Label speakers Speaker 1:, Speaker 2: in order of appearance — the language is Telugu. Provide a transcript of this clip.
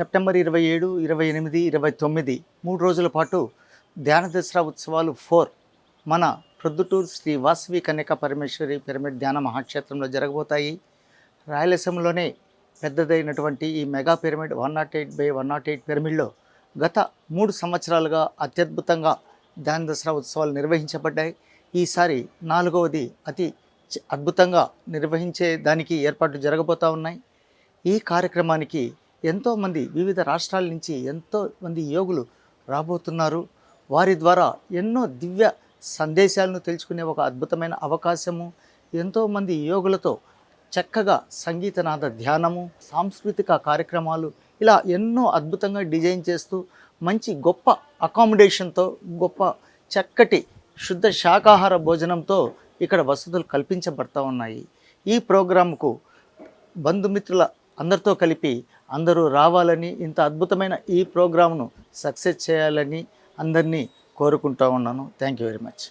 Speaker 1: సెప్టెంబర్ 27, 28, 29 3 రోజుల పాటు ధ్యాన దసరా ఉత్సవాలు 4 మన ప్రొద్దుటూరు శ్రీ వాసవి కన్యకా పరమేశ్వరి పిరమిడ్ ధ్యాన మహాక్షేత్రంలో జరగబోతాయి. రాయలసీమలోనే పెద్దదైనటువంటి ఈ మెగా పిరమిడ్ 108/108 పిరమిడ్లో గత 3 సంవత్సరాలుగా అత్యద్భుతంగా ధ్యాన దసరా ఉత్సవాలు నిర్వహించబడ్డాయి. ఈసారి 4వది అతి అద్భుతంగా నిర్వహించే దానికి ఏర్పాట్లు జరగబోతూ ఉన్నాయి. ఈ కార్యక్రమానికి ఎంతోమంది వివిధ రాష్ట్రాల నుంచి ఎంతోమంది యోగులు రాబోతున్నారు. వారి ద్వారా ఎన్నో దివ్య సందేశాలను తెలుసుకునే ఒక అద్భుతమైన అవకాశము, ఎంతోమంది యోగులతో చక్కగా సంగీతనాద ధ్యానము, సాంస్కృతిక కార్యక్రమాలు, ఇలా ఎన్నో అద్భుతంగా డిజైన్ చేస్తూ మంచి గొప్ప అకామిడేషన్తో, గొప్ప చక్కటి శుద్ధ శాకాహార భోజనంతో ఇక్కడ వసతులు కల్పించబడతా ఉన్నాయి. ఈ ప్రోగ్రాంకు బంధుమిత్రుల అందరితో కలిపి అందరూ రావాలని, ఇంత అద్భుతమైన ఈ ప్రోగ్రాంను సక్సెస్ చేయాలని అందరినీ కోరుకుంటూ ఉన్నాను. Thank you very much.